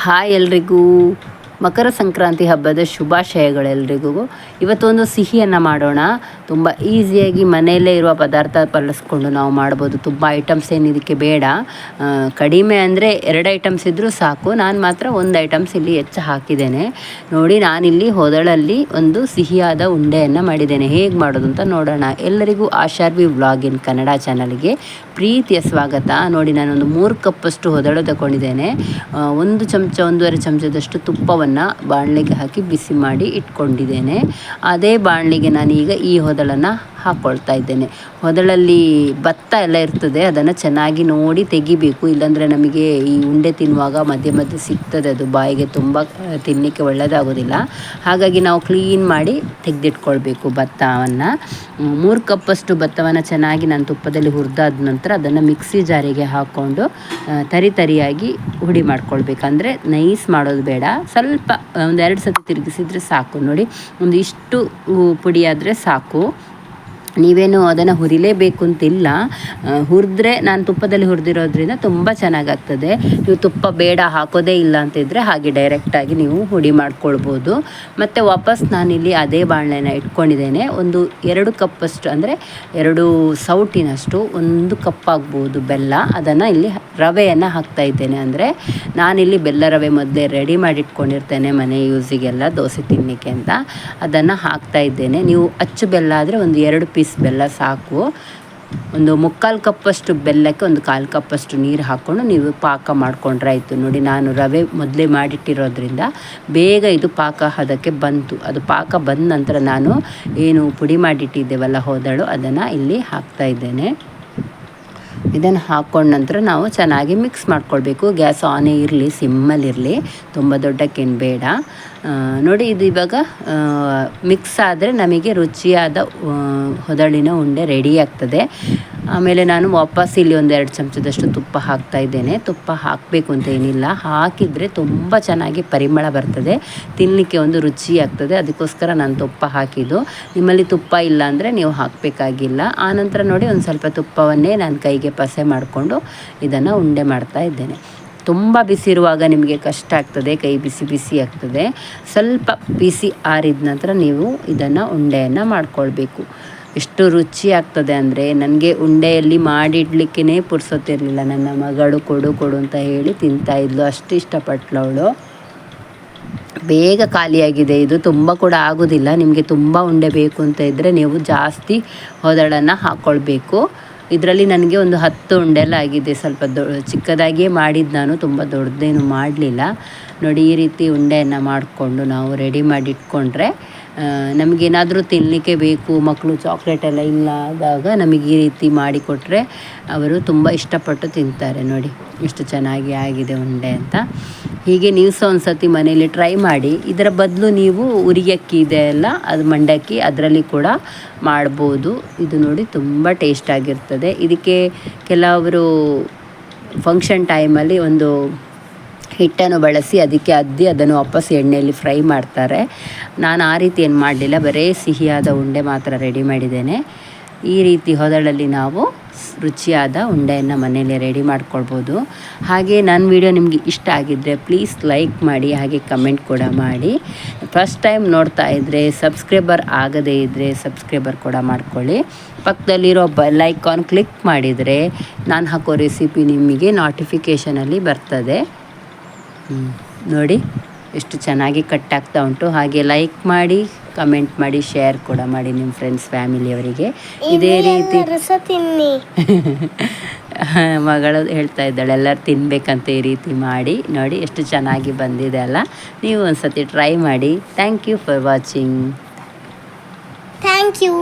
Hi ಎಲ್ರಿಗೂ ಮಕರ ಸಂಕ್ರಾಂತಿ ಹಬ್ಬದ ಶುಭಾಶಯಗಳೆಲ್ರಿಗೂ. ಇವತ್ತೊಂದು ಸಿಹಿಯನ್ನು ಮಾಡೋಣ. ತುಂಬ ಈಸಿಯಾಗಿ ಮನೆಯಲ್ಲೇ ಇರುವ ಪದಾರ್ಥ ಬಳಸ್ಕೊಂಡು ನಾವು ಮಾಡ್ಬೋದು. ತುಂಬ ಐಟಮ್ಸ್ ಏನು ಇದಕ್ಕೆ ಬೇಡ. ಕಡಿಮೆ ಅಂದರೆ 2 ಐಟಮ್ಸ್ ಇದ್ದರೂ ಸಾಕು. ನಾನು ಮಾತ್ರ 1 ಐಟಮ್ಸ್ ಇಲ್ಲಿ ಹೆಚ್ಚು ಹಾಕಿದ್ದೇನೆ. ನೋಡಿ, ನಾನಿಲ್ಲಿ ಹೊದಳಲ್ಲಿ ಒಂದು ಸಿಹಿಯಾದ ಉಂಡೆಯನ್ನು ಮಾಡಿದ್ದೇನೆ. ಹೇಗೆ ಮಾಡೋದು ಅಂತ ನೋಡೋಣ. ಎಲ್ಲರಿಗೂ ಆಶಾರ್ವಿ ವ್ಲಾಗ್ ಇನ್ ಕನ್ನಡ ಚಾನಲ್ಗೆ ಪ್ರೀತಿಯ ಸ್ವಾಗತ. ನೋಡಿ, ನಾನೊಂದು 3 ಕಪ್ಪಷ್ಟು ಹೊದಳು ತಗೊಂಡಿದ್ದೇನೆ. 1 ಚಮಚ 1.5 ಚಮಚದಷ್ಟು ತುಪ್ಪವನ್ನು ಬಾಣಲೆಗೆ ಹಾಕಿ ಬಿಸಿ ಮಾಡಿ ಇಟ್ಕೊಂಡಿದ್ದೇನೆ. ಅದೇ ಬಾಣಲೆಗೆ ನಾನೀಗ ಈ ಹೊದಳನ್ನು ಹಾಕ್ಕೊಳ್ತಾ ಇದ್ದೇನೆ. ಹೊದಳಲ್ಲಿ ಭತ್ತ ಎಲ್ಲ ಇರ್ತದೆ, ಅದನ್ನು ಚೆನ್ನಾಗಿ ನೋಡಿ ತೆಗಿಬೇಕು. ಇಲ್ಲಾಂದರೆ ನಮಗೆ ಈ ಉಂಡೆ ತಿನ್ನುವಾಗ ಮಧ್ಯೆ ಮಧ್ಯೆ ಸಿಗ್ತದೆ, ಅದು ಬಾಯಿಗೆ ತುಂಬ ತಿನ್ನಲಿಕ್ಕೆ ಒಳ್ಳೆಯದಾಗೋದಿಲ್ಲ. ಹಾಗಾಗಿ ನಾವು ಕ್ಲೀನ್ ಮಾಡಿ ತೆಗೆದಿಟ್ಕೊಳ್ಬೇಕು ಭತ್ತವನ್ನು. 3 ಕಪ್ಪಷ್ಟು ಭತ್ತವನ್ನು ಚೆನ್ನಾಗಿ ನಾನು ತುಪ್ಪದಲ್ಲಿ ಹುರಿದಾದ ನಂತರ ಅದನ್ನು ಮಿಕ್ಸಿ ಜಾರಿಗೆ ಹಾಕ್ಕೊಂಡು ತರಿಯಾಗಿ ಹುಡಿ ಮಾಡ್ಕೊಳ್ಬೇಕು. ಅಂದರೆ ನೈಸ್ ಮಾಡೋದು ಬೇಡ, ಸ್ವಲ್ಪ ಒಂದು 2 ಸತಿ ತಿರುಗಿಸಿದರೆ ಸಾಕು. ನೋಡಿ, ಒಂದು ಇಷ್ಟು ಪುಡಿ ಆದರೆ ಸಾಕು. ನೀವೇನು ಅದನ್ನು ಹುರಿಲೇಬೇಕು ಅಂತಿಲ್ಲ. ಹುರಿದ್ರೆ ನಾನು ತುಪ್ಪದಲ್ಲಿ ಹುರಿದಿರೋದ್ರಿಂದ ತುಂಬ ಚೆನ್ನಾಗಾಗ್ತದೆ. ನೀವು ತುಪ್ಪ ಬೇಡ, ಹಾಕೋದೇ ಇಲ್ಲ ಅಂತಿದ್ರೆ ಹಾಗೆ ಡೈರೆಕ್ಟಾಗಿ ನೀವು ಹುಡಿ ಮಾಡ್ಕೊಳ್ಬೋದು. ಮತ್ತು ವಾಪಸ್ ನಾನಿಲ್ಲಿ ಅದೇ ಬಾಣಲೆನ ಇಟ್ಕೊಂಡಿದ್ದೇನೆ. ಒಂದು 2 ಕಪ್ಪಷ್ಟು ಅಂದರೆ 2 ಸೌಟಿನಷ್ಟು 1 ಕಪ್ ಆಗ್ಬೋದು ಬೆಲ್ಲ. ಅದನ್ನು ಇಲ್ಲಿ ರವೆಯನ್ನು ಹಾಕ್ತಾ ಇದ್ದೇನೆ. ಅಂದರೆ ನಾನಿಲ್ಲಿ ಬೆಲ್ಲ ರವೆ ಮೊದಲೇ ರೆಡಿ ಮಾಡಿ ಇಟ್ಕೊಂಡಿರ್ತೇನೆ ಮನೆ ಯೂಸಿಗೆಲ್ಲ, ದೋಸೆ ತಿನ್ನಲಿಕ್ಕೆ ಅಂತ. ಅದನ್ನು ಹಾಕ್ತಾ ಇದ್ದೇನೆ. ನೀವು ಅಚ್ಚು ಬೆಲ್ಲ ಆದರೆ ಒಂದು 2 ಪೀಸ್ ಬೆಲ್ಲ ಸಾಕು. ಒಂದು 3/4 ಕಪ್ಪಷ್ಟು ಬೆಲ್ಲಕ್ಕೆ 1/4 ಕಪ್ಪಷ್ಟು ನೀರು ಹಾಕ್ಕೊಂಡು ನೀವು ಪಾಕ ಮಾಡ್ಕೊಂಡ್ರೆ ಆಯಿತು. ನೋಡಿ, ನಾನು ರವೆ ಮೊದಲೇ ಮಾಡಿಟ್ಟಿರೋದ್ರಿಂದ ಬೇಗ ಇದು ಪಾಕ ಹದಕ್ಕೆ ಬಂತು. ಅದು ಪಾಕ ಬಂದ ನಂತರ ನಾನು ಏನು ಪುಡಿ ಮಾಡಿಟ್ಟಿದ್ದೇವಲ್ಲ ಹೊದಳು, ಅದನ್ನು ಇಲ್ಲಿ ಹಾಕ್ತಾ ಇದ್ದೇನೆ. ಇದನ್ನು ಹಾಕ್ಕೊಂಡ ನಂತರ ನಾವು ಚೆನ್ನಾಗಿ ಮಿಕ್ಸ್ ಮಾಡ್ಕೊಳ್ಬೇಕು. ಗ್ಯಾಸ್ ಆನೇ ಇರಲಿ, ಸಿಮ್ಮಲ್ಲಿರಲಿ, ತುಂಬ ದೊಡ್ಡಕ್ಕೇನು ಬೇಡ. ನೋಡಿ, ಇದು ಇವಾಗ ಮಿಕ್ಸ್ ಆದರೆ ನಮಗೆ ರುಚಿಯಾದ ಹೊದಳಿನ ಉಂಡೆ ರೆಡಿ ಆಗ್ತದೆ. ಆಮೇಲೆ ನಾನು ವಾಪಸ್ ಇಲ್ಲಿ 1-2 ಚಮಚದಷ್ಟು ತುಪ್ಪ ಹಾಕ್ತಾ ಇದ್ದೇನೆ. ತುಪ್ಪ ಹಾಕಬೇಕು ಅಂತ ಏನಿಲ್ಲ, ಹಾಕಿದರೆ ತುಂಬ ಚೆನ್ನಾಗಿ ಪರಿಮಳ ಬರ್ತದೆ, ತಿನ್ನಲಿಕ್ಕೆ ಒಂದು ರುಚಿ ಆಗ್ತದೆ. ಅದಕ್ಕೋಸ್ಕರ ನಾನು ತುಪ್ಪ ಹಾಕಿದ್ದು. ನಿಮ್ಮಲ್ಲಿ ತುಪ್ಪ ಇಲ್ಲ ಅಂದರೆ ನೀವು ಹಾಕಬೇಕಾಗಿಲ್ಲ. ಆನಂತರ ನೋಡಿ, ಒಂದು ಸ್ವಲ್ಪ ತುಪ್ಪವನ್ನೇ ನಾನು ಕೈಗೆ ಪಸೆ ಮಾಡಿಕೊಂಡು ಇದನ್ನು ಉಂಡೆ ಮಾಡ್ತಾ ಇದ್ದೇನೆ. ತುಂಬ ಬಿಸಿ ಇರುವಾಗ ನಿಮಗೆ ಕಷ್ಟ ಆಗ್ತದೆ, ಕೈ ಬಿಸಿ ಬಿಸಿ ಆಗ್ತದೆ. ಸ್ವಲ್ಪ ಬಿಸಿ ಆರಿದ ನಂತರ ನೀವು ಇದನ್ನು ಉಂಡೆಯನ್ನು ಮಾಡ್ಕೊಳ್ಬೇಕು. ಎಷ್ಟು ರುಚಿ ಆಗ್ತದೆ ಅಂದರೆ, ನನಗೆ ಉಂಡೆಯಲ್ಲಿ ಮಾಡಿಡ್ಲಿಕ್ಕೇ ಪುರ್ಸೊತ್ತಿರಲಿಲ್ಲ. ನನ್ನ ಮಗಳು ಕೊಡು ಅಂತ ಹೇಳಿ ತಿಂತಾಯಿದ್ಲು, ಅಷ್ಟು ಇಷ್ಟಪಟ್ಟಳು ಅವಳು. ಬೇಗ ಖಾಲಿಯಾಗಿದೆ ಇದು, ತುಂಬ ಕೂಡ ಆಗೋದಿಲ್ಲ. ನಿಮಗೆ ತುಂಬ ಉಂಡೆ ಬೇಕು ಅಂತ ಇದ್ದರೆ ನೀವು ಜಾಸ್ತಿ ಹೊದಳನ್ನು ಹಾಕ್ಕೊಳ್ಬೇಕು. ಇದರಲ್ಲಿ ನನಗೆ ಒಂದು 10 ಉಂಡೆಲ್ಲ ಆಗಿದೆ. ಸ್ವಲ್ಪ ಚಿಕ್ಕದಾಗಿಯೇ ಮಾಡಿದ್ದು ನಾನು, ತುಂಬ ದೊಡ್ಡದೇನು ಮಾಡಲಿಲ್ಲ. ನೋಡಿ, ಈ ರೀತಿ ಉಂಡೆಯನ್ನು ಮಾಡಿಕೊಂಡು ನಾವು ರೆಡಿ ಮಾಡಿ ಇಟ್ಕೊಂಡ್ರೆ ನಮಗೇನಾದರೂ ತಿನ್ನಲಿಕ್ಕೆ ಬೇಕು, ಮಕ್ಕಳು ಚಾಕ್ಲೇಟ್ ಎಲ್ಲ ಇಲ್ಲ ಆದಾಗ ನಮಗೆ ಈ ರೀತಿ ಮಾಡಿಕೊಟ್ರೆ ಅವರು ತುಂಬ ಇಷ್ಟಪಟ್ಟು ತಿಂತಾರೆ. ನೋಡಿ, ಎಷ್ಟು ಚೆನ್ನಾಗಿ ಆಗಿದೆ ಉಂಡೆ ಅಂತ. ಹೀಗೆ ನೀವು ಸಹ ಒಂದು ಸತಿ ಮನೆಯಲ್ಲಿ ಟ್ರೈ ಮಾಡಿ. ಇದರ ಬದಲು ನೀವು ಉರಿಯಕ್ಕಿ ಇದೆ ಅಲ್ಲ, ಅದು ಮಂಡಕ್ಕಿ, ಅದರಲ್ಲಿ ಕೂಡ ಮಾಡ್ಬೋದು. ಇದು ನೋಡಿ ತುಂಬ ಟೇಸ್ಟಾಗಿರ್ತದೆ. ಇದಕ್ಕೆ ಕೆಲವರು ಫಂಕ್ಷನ್ ಟೈಮಲ್ಲಿ ಒಂದು ಹಿಟ್ಟನ್ನು ಬಳಸಿ ಅದಕ್ಕೆ ಅದ್ದಿ ಅದನ್ನು ವಾಪಸ್ ಎಣ್ಣೆಯಲ್ಲಿ ಫ್ರೈ ಮಾಡ್ತಾರೆ. ನಾನು ಆ ರೀತಿ ಏನು ಮಾಡಲಿಲ್ಲ, ಬರೀ ಸಿಹಿಯಾದ ಉಂಡೆ ಮಾತ್ರ ರೆಡಿ ಮಾಡಿದ್ದೇನೆ. ಈ ರೀತಿ ಹೊದಳಲ್ಲಿ ನಾವು ರುಚಿಯಾದ ಉಂಡೆಯನ್ನು ಮನೆಯಲ್ಲೇ ರೆಡಿ ಮಾಡ್ಕೊಳ್ಬೋದು. ಹಾಗೆ ನನ್ನ ವಿಡಿಯೋ ನಿಮಗೆ ಇಷ್ಟ ಆಗಿದ್ದರೆ ಪ್ಲೀಸ್ ಲೈಕ್ ಮಾಡಿ, ಹಾಗೆ ಕಮೆಂಟ್ ಕೂಡ ಮಾಡಿ. ಫಸ್ಟ್ ಟೈಮ್ ನೋಡ್ತಾ ಇದ್ದರೆ, ಸಬ್ಸ್ಕ್ರೈಬರ್ ಆಗದೇ ಇದ್ದರೆ ಸಬ್ಸ್ಕ್ರೈಬರ್ ಕೂಡ ಮಾಡ್ಕೊಳ್ಳಿ. ಪಕ್ಕದಲ್ಲಿರೋ ಬೆಲ್ ಐಕಾನ್ ಕ್ಲಿಕ್ ಮಾಡಿದರೆ ನಾನು ಹಾಕೋ ರೆಸಿಪಿ ನಿಮಗೆ ನೋಟಿಫಿಕೇಷನಲ್ಲಿ ಬರ್ತದೆ. ನೋಡಿ, ಎಷ್ಟು ಚೆನ್ನಾಗಿ ಕಟ್ ಆಗ್ತಾ ಉಂಟು. ಹಾಗೆ ಲೈಕ್ ಮಾಡಿ, ಕಮೆಂಟ್ ಮಾಡಿ, ಶೇರ್ ಕೂಡ ಮಾಡಿ ನಿಮ್ಮ ಫ್ರೆಂಡ್ಸ್ ಫ್ಯಾಮಿಲಿಯವರಿಗೆ. ಇದೇ ರೀತಿ ಮಗಳು ಹೇಳ್ತಾ ಇದ್ದಾಳೆ, ಎಲ್ಲರೂ ತಿನ್ನಬೇಕಂತ ಈ ರೀತಿ ಮಾಡಿ. ನೋಡಿ, ಎಷ್ಟು ಚೆನ್ನಾಗಿ ಬಂದಿದೆ ಅಲ್ಲ. ನೀವು ಒಂದು ಸತಿ ಟ್ರೈ ಮಾಡಿ. Thank you for watching. Thank you.